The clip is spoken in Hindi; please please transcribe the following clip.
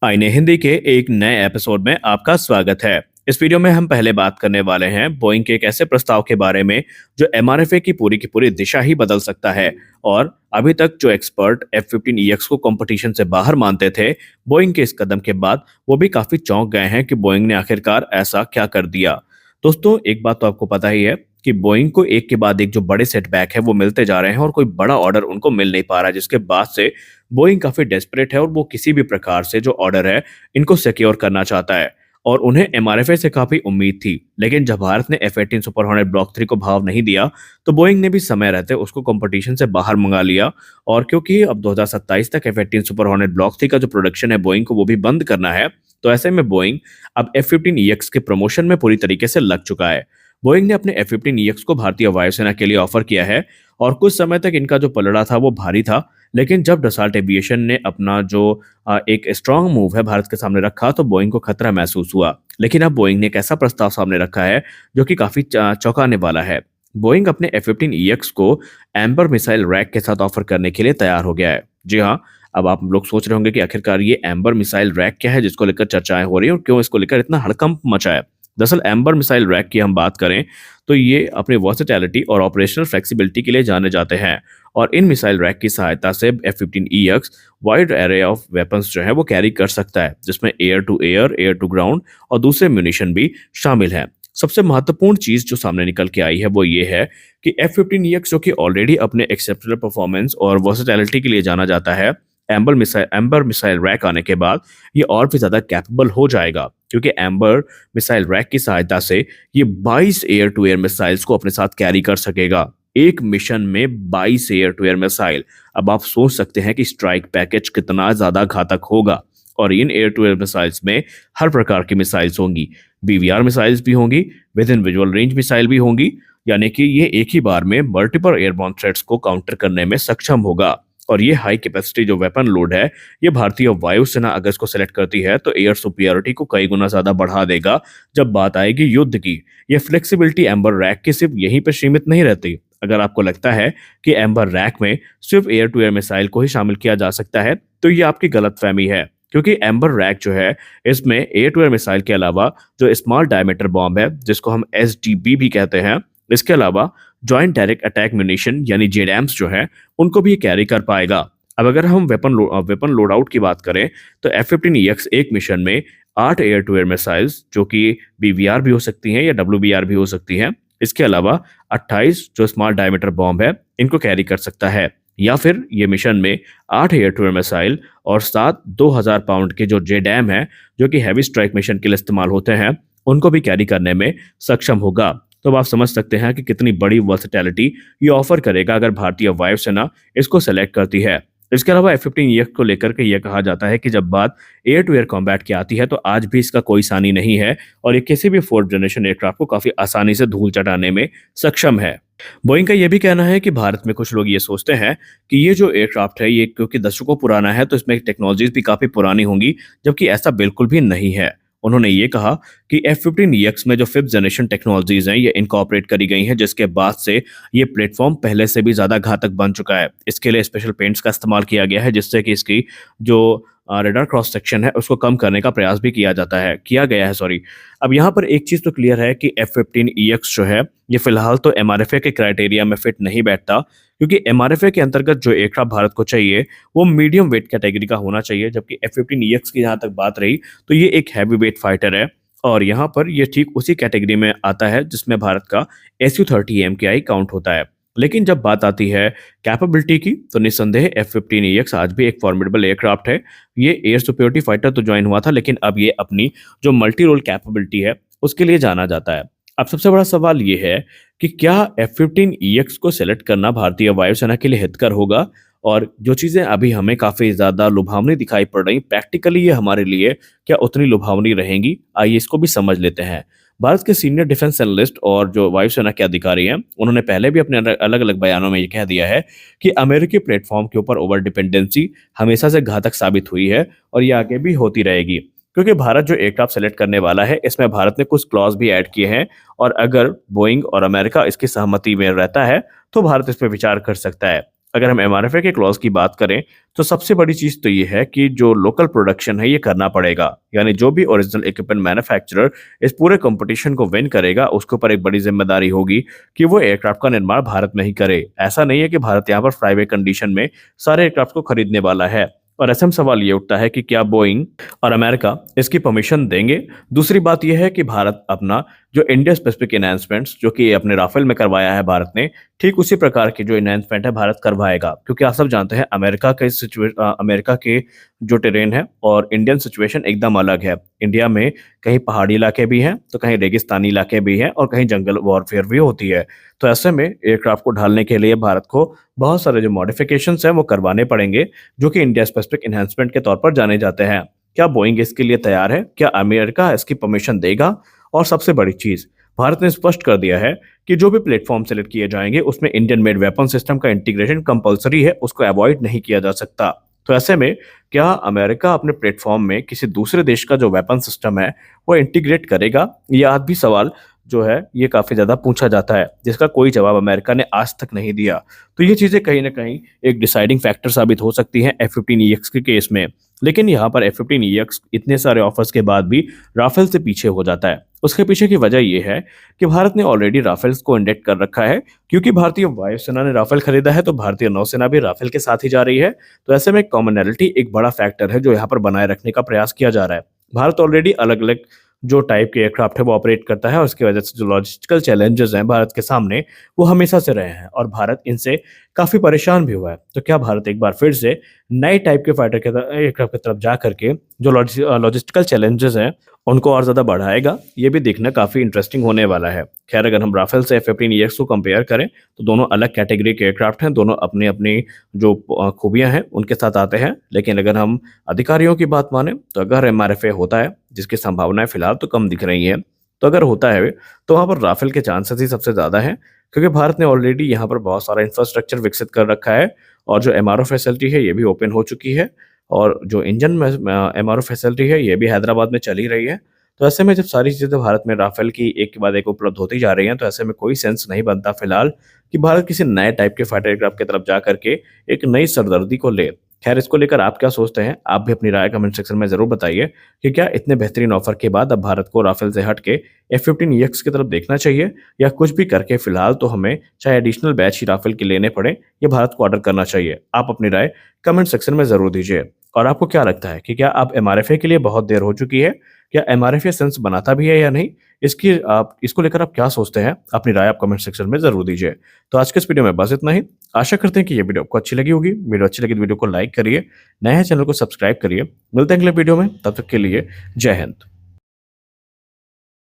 आईने हिंदी के एक नए एपिसोड में आपका स्वागत है। इस वीडियो में हम पहले बात करने वाले हैं बोइंग के एक ऐसे प्रस्ताव के बारे में जो एमआरएफए की पूरी दिशा ही बदल सकता है। और अभी तक जो एक्सपर्ट F-15EX को कंपटीशन से बाहर मानते थे, बोइंग के इस कदम के बाद वो भी काफी चौंक गए हैं कि बोइंग ने आखिरकार ऐसा क्या कर दिया। दोस्तों, एक बात तो आपको पता ही है कि बोइंग को एक के बाद एक जो बड़े सेटबैक है वो मिलते जा रहे हैं और कोई बड़ा ऑर्डर उनको मिल नहीं पा रहा है, जिसके बाद से बोइंग काफी डेस्परेट है और वो किसी भी प्रकार से जो ऑर्डर है इनको सिक्योर करना चाहता है। और उन्हें एमआरएफए से काफी उम्मीद थी, लेकिन जब भारत ने F-18 सुपर हॉर्नेट ब्लॉक 3 को भाव नहीं दिया तो बोइंग ने भी समय रहते उसको कंपटीशन से बाहर मंगा लिया। और क्योंकि अब 2027 तक F-18 सुपर हॉर्नेट ब्लॉक 3 का जो प्रोडक्शन है बोइंग को वो भी बंद करना है, तो ऐसे में बोइंग अब F-15EX के प्रमोशन में पूरी तरीके से लग चुका है। बोइंग ने अपने F-15EX को भारतीय वायुसेना के लिए ऑफर किया है और कुछ समय तक इनका जो पलड़ा था वो भारी था, लेकिन जब डसॉल्ट एविएशन ने अपना जो एक स्ट्रांग मूव है भारत के सामने रखा तो बोइंग को खतरा महसूस हुआ। लेकिन अब बोइंग ने एक ऐसा प्रस्ताव सामने रखा है जो कि काफी चौंकाने वाला है। बोइंग अपने F-15EX को एम्बर मिसाइल रैक के साथ ऑफर करने के लिए तैयार हो गया है। जी हाँ, अब आप लोग सोच रहे होंगे कि आखिरकार ये एम्बर मिसाइल रैक क्या है जिसको लेकर चर्चाएं हो रही हैं और क्यों इसको लेकर इतना हड़कंप मचा है। दरअसल एम्बर मिसाइल रैक की हम बात करें तो ये अपनी वर्सेटैलिटी और ऑपरेशनल फ्लेक्सिबिलिटी के लिए जाने जाते हैं। और इन मिसाइल रैक की सहायता से F-15EX wide array of weapons जो है वो कैरी कर सकता है, जिसमें air to air, air to ground और दूसरे म्यूनिशन भी शामिल हैं। सबसे महत्वपूर्ण चीज जो सामने निकल के आई है वो ये है कि F-15EX जो कि ऑलरेडी अपने एक्सेप्शनल परफॉर्मेंस और वर्सेटैलिटी के लिए जाना जाता है, एम्बर मिसाइल रैक आने के बाद ये और भी ज्यादा कैपेबल हो जाएगा, क्योंकि एम्बर मिसाइल रैक की सहायता से ये 22 एयर टू एयर मिसाइल्स को अपने साथ कैरी कर सकेगा। एक मिशन में 22 एयर टू एयर मिसाइल। अब आप सोच सकते हैं कि स्ट्राइक पैकेज कितना ज्यादा घातक होगा। और इन एयर टू एयर मिसाइल्स में हर प्रकार की मिसाइल्स होंगी, BVR मिसाइल्स भी होंगी, with in visual range missile भी होंगी, यानी कि ये एक ही बार में मल्टीपल एयरबॉर्न थ्रेट्स को काउंटर करने में सक्षम होगा। और ये हाई कैपेसिटी जो वेपन लोड है, ये भारतीय वायुसेना अगर इसको सेलेक्ट करती है तो एयर सुपीरियरिटी को कई गुना ज्यादा बढ़ा देगा। जब बात आएगी युद्ध की, ये फ्लेक्सिबिलिटी एम्बर रैक की सिर्फ यहीं पर सीमित नहीं रहती। अगर आपको लगता है कि एम्बर रैक में सिर्फ एयर टू एयर मिसाइल को ही शामिल किया जा सकता है तो ये आपकी गलतफहमी है, क्योंकि एम्बर रैक जो है इसमें एयर टू एयर मिसाइल के अलावा जो स्मॉल डायमीटर बॉम्ब है जिसको हम SDB भी कहते हैं, इसके अलावा जॉइंट डायरेक्ट अटैक म्यूनिशन यानी JDAMs जो है उनको भी कैरी कर पाएगा। अब अगर हम वेपन लोड आउट की बात करें तो F-15EX एक मिशन में 8 एयर टू एयर मिसाइल्स जो कि BVR भी हो सकती हैं या WBR भी हो सकती हैं, इसके अलावा 28 जो स्मॉल डायमीटर बॉम्ब है इनको कैरी कर सकता है। या फिर ये मिशन में 8 एयर टू एयर मिसाइल और 7 2000 पाउंड के जो JDAM है जो कि हैवी स्ट्राइक मिशन के लिए इस्तेमाल होते हैं, उनको भी कैरी करने में सक्षम होगा। तो अब आप समझ सकते हैं कि कितनी बड़ी वर्सेटैलिटी ये ऑफर करेगा अगर भारतीय वायुसेना इसको सेलेक्ट करती है। इसके अलावा F-15EX को लेकर के यह कहा जाता है कि जब बात एयर टू एयर कॉम्बैट की आती है तो आज भी इसका कोई सानी नहीं है और ये किसी भी फोर्थ जनरेशन एयरक्राफ्ट को काफी आसानी से धूल चटाने में सक्षम है। बोइंग का यह भी कहना है कि भारत में कुछ लोग ये सोचते हैं कि ये जो एयरक्राफ्ट है ये क्योंकि दशकों पुराना है तो इसमें टेक्नोलॉजीज भी काफी पुरानी होंगी, जबकि ऐसा बिल्कुल भी नहीं है। उन्होंने ये कहा कि F-15EX में जो 5th जनरेशन टेक्नोलॉजीज हैं ये इनकॉर्पोरेट करी गई हैं, जिसके बाद से ये प्लेटफॉर्म पहले से भी ज्यादा घातक बन चुका है। इसके लिए स्पेशल पेंट्स का इस्तेमाल किया गया है, जिससे कि इसकी जो रेडार क्रॉस सेक्शन है उसको कम करने का प्रयास भी किया गया है सॉरी। अब यहाँ पर एक चीज तो क्लियर है कि F-15EX जो है ये फिलहाल तो MRFA के क्राइटेरिया में फिट नहीं बैठता, क्योंकि MRFA के अंतर्गत जो एयरक्राफ्ट भारत को चाहिए वो मीडियम वेट कैटेगरी का होना चाहिए, जबकि F-15EX की जहाँ तक बात रही तो ये एक हैवी वेट फाइटर है और यहाँ पर ये ठीक उसी कैटेगरी में आता है जिसमें भारत का Su-30 MKI काउंट होता है। लेकिन जब बात आती है कैपेबिलिटी की तो निस्संदेह F-15EX आज भी एक फॉर्मिडेबल एयरक्राफ्ट है। ये एयर सुपीरियरिटी फाइटर तो ज्वाइन हुआ था, लेकिन अब ये अपनी जो मल्टी रोल कैपेबिलिटी है उसके लिए जाना जाता है। अब सबसे बड़ा सवाल ये है कि क्या F-15EX को सेलेक्ट करना भारतीय वायुसेना के लिए हितकर होगा, और जो चीजें अभी हमें काफी ज्यादा लुभावनी दिखाई पड़ रही, प्रैक्टिकली ये हमारे लिए क्या उतनी लुभावनी रहेंगी? आइए इसको भी समझ लेते हैं। भारत के सीनियर डिफेंस एनालिस्ट और जो वायुसेना के अधिकारी हैं उन्होंने पहले भी अपने अलग अलग बयानों में ये कह दिया है कि अमेरिकी प्लेटफॉर्म के ऊपर ओवर डिपेंडेंसी हमेशा से घातक साबित हुई है और ये आगे भी होती रहेगी, क्योंकि भारत जो एयरक्राफ्ट सेलेक्ट करने वाला है इसमें भारत ने कुछ क्लॉज भी ऐड किए हैं और अगर बोइंग और अमेरिका इसकी सहमति में रहता है तो भारत इस पर विचार कर सकता है। अगर हम एमआरएफए के क्लॉज की बात करें तो सबसे बड़ी चीज तो ये है कि जो लोकल प्रोडक्शन है ये करना पड़ेगा, यानी जो भी ओरिजिनल इक्विपमेंट मैन्युफैक्चरर इस पूरे कंपटीशन को विन करेगा उसके ऊपर एक बड़ी जिम्मेदारी होगी कि वो एयरक्राफ्ट का निर्माण भारत में ही करे। ऐसा नहीं है कि भारत यहाँ पर फ्लाईवे कंडीशन में सारे एयरक्राफ्ट को खरीदने वाला है। और ऐसे में सवाल ये उठता है कि क्या बोइंग और अमेरिका इसकी परमिशन देंगे। दूसरी बात यह है कि भारत अपना जो इंडिया स्पेसिफिक इनहेंसमेंट्स जो कि अपने राफेल में करवाया है भारत ने, ठीक उसी प्रकार की जो इनहेंसमेंट है भारत करवाएगा, क्योंकि आप सब जानते हैं अमेरिका के जो टेरेन है और इंडियन सिचुएशन एकदम अलग है। इंडिया में कहीं पहाड़ी इलाके भी हैं तो कहीं रेगिस्तानी इलाके भी हैं और कहीं जंगल वॉरफेयर भी होती है। तो ऐसे में एयरक्राफ्ट को ढालने के लिए भारत को बहुत सारे जो मॉडिफिकेशंस हैं वो करवाने पड़ेंगे, जो कि इंडिया स्पेसिफिक इनहेंसमेंट के तौर पर जाने जाते हैं। क्या बोइंग इसके लिए तैयार है? क्या अमेरिका इसकी परमिशन देगा? और सबसे बड़ी चीज, भारत ने स्पष्ट कर दिया है कि जो भी प्लेटफॉर्म सेलेक्ट किए जाएंगे उसमें इंडियन मेड वेपन सिस्टम का इंटीग्रेशन कंपलसरी है, उसको अवॉइड नहीं किया जा सकता। तो ऐसे में क्या अमेरिका अपने प्लेटफॉर्म में किसी दूसरे देश का जो वेपन सिस्टम है वो इंटीग्रेट करेगा? यह आज भी सवाल जो है ये काफी ज्यादा पूछा जाता है, जिसका कोई जवाब अमेरिका ने आज तक नहीं दिया। तो ये चीजें कहीं ना कहीं एक डिसाइडिंग फैक्टर साबित हो सकती हैं F-15EX के केस में। लेकिन यहाँ पर F-15EX इतने सारे ऑफर्स के बाद भी राफेल से पीछे हो जाता है। उसके पीछे की वजह यह है कि भारत ने ऑलरेडी राफेल्स को इंडेक्ट कर रखा है, क्योंकि भारतीय वायुसेना ने राफेल खरीदा है तो भारतीय नौसेना भी राफेल के साथ ही जा रही है। तो ऐसे में कॉमनैलिटी एक बड़ा फैक्टर है जो यहाँ पर बनाए रखने का प्रयास किया जा रहा है। भारत ऑलरेडी अलग अलग जो टाइप के एयरक्राफ्ट है वो ऑपरेट करता है और उसकी वजह से जो लॉजिस्टिकल चैलेंजेस हैं भारत के सामने वो हमेशा से रहे हैं और भारत इनसे काफी परेशान भी हुआ है। तो क्या भारत एक बार फिर से नए टाइप के फाइटर के एयरक्राफ्ट की तरफ जा करके जो लॉजिस्टिकल चैलेंजेस हैं उनको और ज्यादा बढ़ाएगा? ये भी देखना काफी इंटरेस्टिंग होने वाला है। खैर, अगर हम राफेल से F-15EX को कंपेयर करें तो दोनों अलग कैटेगरी के एयरक्राफ्ट हैं, दोनों अपनी अपनी जो खूबियां हैं उनके साथ आते हैं। लेकिन अगर हम अधिकारियों की बात माने तो अगर MRFA होता है, जिसकी संभावनाएं फिलहाल तो कम दिख रही हैं, तो अगर होता है तो वहां पर राफेल के चांसेस ही सबसे ज्यादा हैं, क्योंकि भारत ने ऑलरेडी यहाँ पर बहुत सारा इंफ्रास्ट्रक्चर विकसित कर रखा है और जो MRO फैसिलिटी है ये भी ओपन हो चुकी है और जो इंजन में MRO फैसिलिटी है ये भी हैदराबाद में चली रही है। तो ऐसे में जब सारी चीज़ें भारत में राफेल की एक के बाद एक उपलब्ध होती जा रही हैं, तो ऐसे में कोई सेंस नहीं बनता फिलहाल कि भारत किसी नए टाइप के फाइटर एयरक्राफ्ट की तरफ जा करके एक नई सरदर्दी को ले। खैर, इसको लेकर आप क्या सोचते हैं? आप भी अपनी राय कमेंट सेक्शन में जरूर बताइए कि क्या इतने बेहतरीन ऑफर के बाद अब भारत को राफेल से हट के F-15EX की तरफ देखना चाहिए, या कुछ भी करके फिलहाल तो हमें चाहे एडिशनल बैच ही राफेल के लेने पड़े या भारत को ऑर्डर करना चाहिए? आप अपनी राय कमेंट सेक्शन में जरूर दीजिए। और आपको क्या लगता है कि क्या अब MRFA के लिए बहुत देर हो चुकी है? क्या MRFA सेंस बनाता भी है या नहीं? इसकी आप इसको लेकर आप क्या सोचते हैं? अपनी राय आप कमेंट सेक्शन में जरूर दीजिए। तो आज के इस वीडियो में बस इतना ही। आशा करते हैं कि ये वीडियो आपको अच्छी लगी होगी। वीडियो अच्छी लगी तो वीडियो को लाइक करिए, नए चैनल को सब्सक्राइब करिए। मिलते हैं अगले वीडियो में, तब तक के लिए जय हिंद।